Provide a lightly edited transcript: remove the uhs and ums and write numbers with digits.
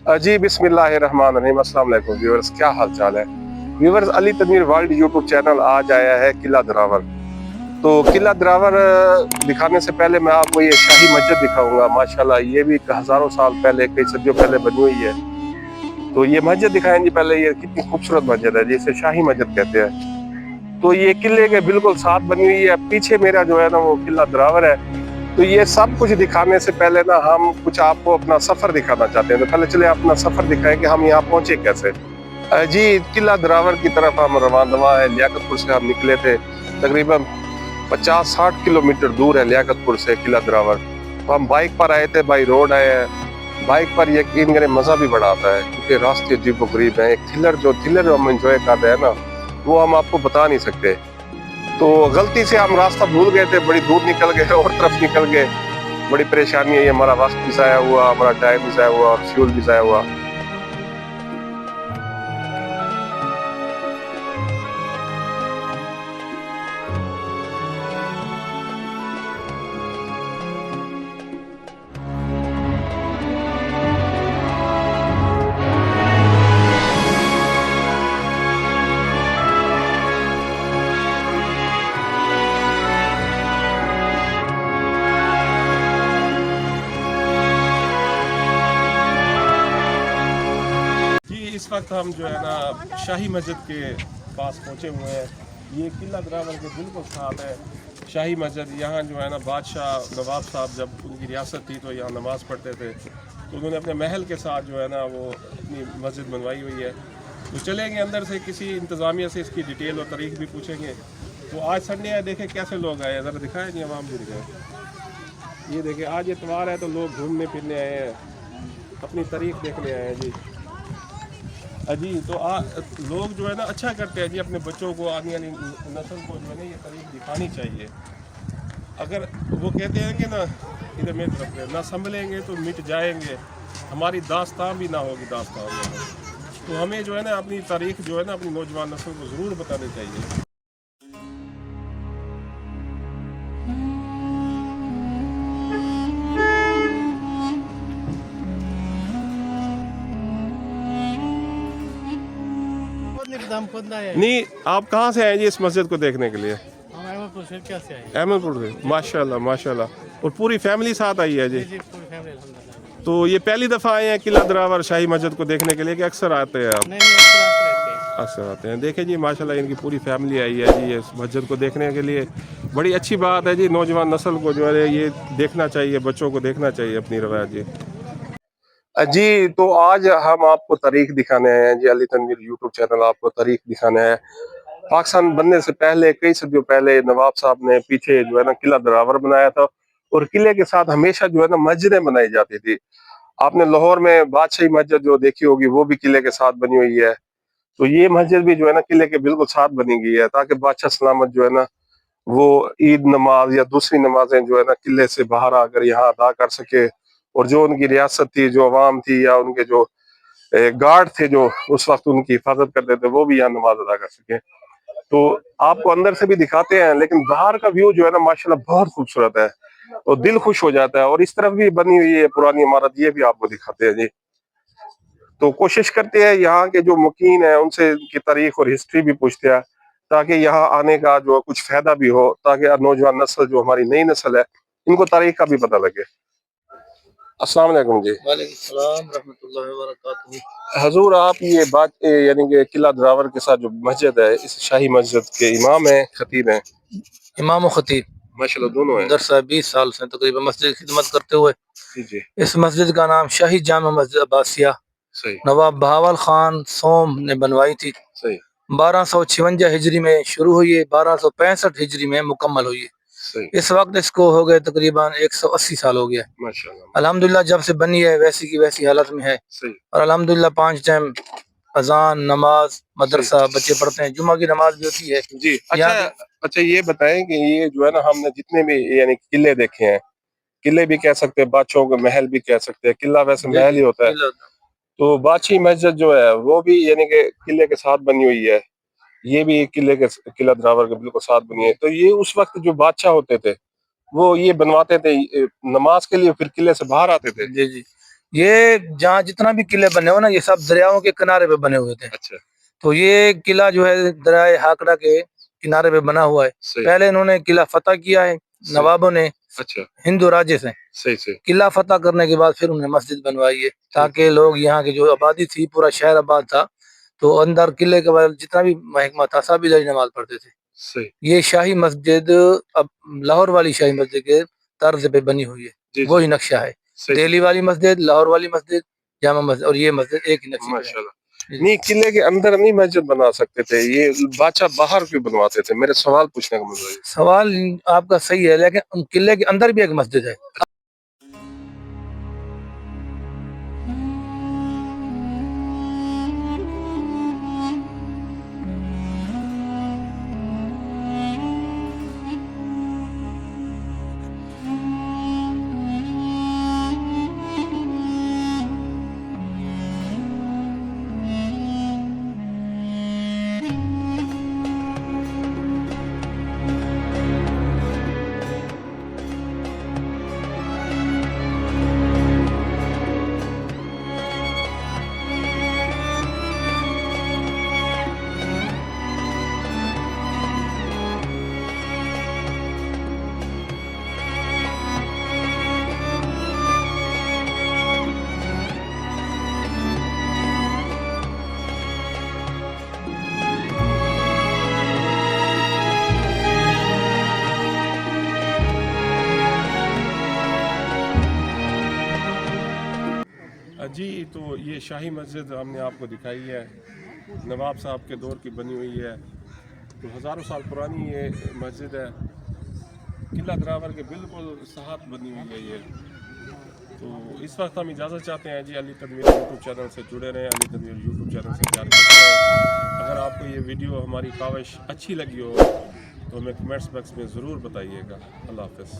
जी बिस्मिल्लाहिर्रहमानिर्रहीम। अस्सलाम वालेकुम व्यूअर्स, क्या हाल चाल है viewers. Ali Tanveer world YouTube channel आज आया है किला द्रावर। तो किला द्रावर दिखाने से पहले मैं आपको ये शाही मस्जिद दिखाऊंगा। माशाल्लाह ये भी हजारों साल पहले, कई सदियों पहले बनी हुई है। तो ये मस्जिद दिखाएं जी पहले। ये कितनी खूबसूरत मस्जिद है, जिसे शाही मस्जिद कहते हैं। तो ये किले के बिल्कुल साथ बनी हुई है। पीछे मेरा जो है ना वो किला द्रावर है। तो ये सब कुछ दिखाने से पहले ना हम कुछ आपको अपना सफर दिखाना चाहते हैं। तो पहले चले अपना सफर दिखाएं कि हम यहाँ पहुंचे कैसे। जी किला द्रावर की तरफ हम रवाना है। लियाकतपुर से हम निकले थे। तकरीबन 50-60 किलोमीटर दूर है लियाकतपुर से किला द्रावर। तो हम बाइक पर आए थे, बाई रोड आए हैं। बाइक पर यकीन करें मजा भी बड़ा आता है, क्योंकि रास्ते अजीबोगरीब हैं। एक थिलर हम एंजॉय कर रहे हैं ना, वो हम आपको बता नहीं सकते। तो गलती से हम रास्ता भूल गए थे, बड़ी दूर निकल गए और तरफ निकल गए। बड़ी परेशानी है, हमारा वक्त भी ज़ाया हुआ, हमारा टाइम भी ज़ाया हुआ और फ्यूल भी ज़ाया हुआ। इस वक्त हम जो है ना शाही मस्जिद के पास पहुंचे हुए हैं। ये किला द्रावर के बिल्कुल साथ है शाही मस्जिद। यहाँ जो है ना बादशाह नवाब साहब जब उनकी रियासत थी तो यहाँ नमाज़ पढ़ते थे। तो उन्होंने अपने महल के साथ जो है ना वो अपनी मस्जिद बनवाई हुई है। तो चलेंगे अंदर से, किसी इंतज़ामिया से इसकी डिटेल और तारीख भी पूछेंगे। तो आज संडे है, देखें कैसे लोग आए, ज़रा दिखाएँ नहीं, आवाम भी दिखाएँ। ये देखें आज इतवार है तो लोग घूमने फिरने आए हैं, अपनी तारीख देखने आए हैं जी। जी तो लोग जो है ना अच्छा करते हैं जी, अपने बच्चों को, आने वाली नस्ल को जो है ना ये तारीख दिखानी चाहिए। अगर वो कहते हैं कि ना इधर मेरी तरफ ना संभलेंगे तो मिट जाएंगे, हमारी दास्तान भी ना होगी दास्तान में। तो हमें जो है ना अपनी तारीख जो है ना अपनी नौजवान नस्ल को ज़रूर बतानी चाहिए। नहीं, आप कहाँ से आए जी इस मस्जिद को देखने के लिए? अहमदपुर से। क्या से आए? अहमदपुर से। माशाल्लाह माशाल्लाह। और पूरी फैमिली साथ आई है जी? जी पूरी फैमिली अल्हम्दुलिल्लाह। तो ये पहली दफ़ा आए हैं किला द्रावर शाही मस्जिद को देखने के लिए कि अक्सर आते हैं आप? नहीं अक्सर आते रहते हैं। अक्सर आते हैं। देखें जी माशाल्लाह इनकी पूरी फैमिली आई है जी इस मस्जिद को देखने के लिए। बड़ी अच्छी बात है जी, नौजवान नस्ल को जो है ये देखना चाहिए, बच्चों को देखना चाहिए अपनी रवायत जी। जी तो आज हम आपको तारीख दिखाने आए हैं जी। अली तनवीर यूट्यूब चैनल आपको तारीख दिखाने है। पाकिस्तान बनने से पहले, कई सदियों पहले, नवाब साहब ने पीछे जो है ना किला द्रावर बनाया था। और किले के साथ हमेशा जो है ना मस्जिदें बनाई जाती थी। आपने लाहौर में बादशाही मस्जिद जो देखी होगी, वो भी किले के साथ बनी हुई है। तो ये मस्जिद भी जो है ना किले के बिल्कुल साथ बनी गई है, ताकि बादशाह सलामत जो है ना वो ईद नमाज या दूसरी नमाजें जो है ना किले से बाहर आकर यहाँ अदा कर सके। और जो उनकी रियासत थी, जो अवाम थी, या उनके जो गार्ड थे जो उस वक्त उनकी हिफाजत करते थे, वो भी यहाँ नमाज अदा कर सके। तो आपको अंदर से भी दिखाते हैं, लेकिन बाहर का व्यू जो है ना माशाल्लाह बहुत खूबसूरत है और दिल खुश हो जाता है। और इस तरफ भी बनी हुई है पुरानी इमारत, ये भी आपको दिखाते हैं जी। तो कोशिश करते हैं यहाँ के जो मुकीन है उनसे इनकी तारीख और हिस्ट्री भी पूछते हैं, ताकि यहाँ आने का जो कुछ फायदा भी हो, ताकि नौजवान नस्ल जो हमारी नई नस्ल है इनको तारीख का भी पता लगे। अस्सलाम वालेकुम जी। वालेकुम सलाम रहमतुल्लाहि व बरकातहू। हजूर आप ये बात यानी कि किला द्रावर के साथ जो मस्जिद है, इस शाही मस्जिद के इमाम है, खतीब है? इमाम और खतीब माशाल्लाह दोनों हैं। 10 से 20 साल से तकरीबन मस्जिद की खिदमत करते हुए। जी जी। इस मस्जिद का नाम शाही जामा मस्जिद अब्बासिया सही नवाब बहावल खान सोम ने बनवाई थी। सही 1256 हिजरी में शुरू हुई है, 1265 हिजरी में मुकम्मल हुई है। सही। इस वक्त इसको हो गए तकरीबन 180 साल हो गया। माशाल्लाह अल्हम्दुलिल्लाह जब से बनी है वैसी की वैसी हालत में है। सही। और अल्हम्दुलिल्लाह 5 टाइम अजान नमाज मदरसा बच्चे पढ़ते हैं, जुमा की नमाज भी होती है जी। यहाँ अच्छा अच्छा, ये बताएं कि ये जो है ना हमने जितने भी यानी किले देखे हैं, किले भी कह सकते हैं, बादशाहों के महल भी कह सकते हैं, किला वैसे महल ही होता है। तो बादशाही मस्जिद जो है वो भी यानी कि किले के साथ बनी हुई है। ये भी किले के किला द्रावर के बिल्कुल साथ बनी है। तो ये उस वक्त जो बादशाह होते थे वो ये बनवाते थे नमाज के लिए, फिर किले से बाहर आते थे। जी जी। یہ جہاں جتنا بھی قلعے بنے ہوئے نا یہ سب دریاؤں کے کنارے پہ بنے ہوئے تھے. اچھا تو یہ قلعہ جو ہے دریائے ہاکڑا کے کنارے پہ بنا ہوا ہے. صحیح. پہلے انہوں نے قلعہ فتح کیا ہے نوابوں نے اچھا ہندو راجے سے. صحیح. قلعہ فتح کرنے کے بعد پھر انہوں نے مسجد بنوائی ہے تاکہ لوگ یہاں کی جو آبادی تھی پورا شہر آباد تھا تو اندر قلعے کے بعد جتنا بھی محکمہ تھا سب ادھر نماز پڑھتے تھے. صحیح. یہ شاہی مسجد اب لاہور والی شاہی مسجد کے طرز پہ بنی ہوئی ہے. وہی نقشہ ہے. دہلی والی مسجد، لاہور والی مسجد، جامع مسجد اور یہ مسجد ایک ہی نقشے پہ ہے. ماشاءاللہ. نہیں قلعے کے اندر نہیں مسجد بنا سکتے تھے، یہ بادشاہ باہر کیوں بنواتے تھے؟ میرے سوال پوچھنے کا مطلب ہے. سوال آپ کا صحیح ہے لیکن قلعے کے اندر بھی ایک مسجد ہے. جی تو یہ شاہی مسجد ہم نے آپ کو دکھائی ہے، نواب صاحب کے دور کی بنی ہوئی ہے. تو ہزاروں سال پرانی یہ مسجد ہے، قلعہ دراور کے بالکل ساتھ بنی ہوئی ہے یہ. تو اس وقت ہم اجازت چاہتے ہیں جی. علی تنویر یوٹیوب چینل سے جڑے رہیں، علی تنویر یوٹیوب چینل سے جان سکتے ہیں. اگر آپ کو یہ ویڈیو ہماری کاوش اچھی لگی ہو تو ہمیں کمنٹس باکس میں ضرور بتائیے گا. اللہ حافظ.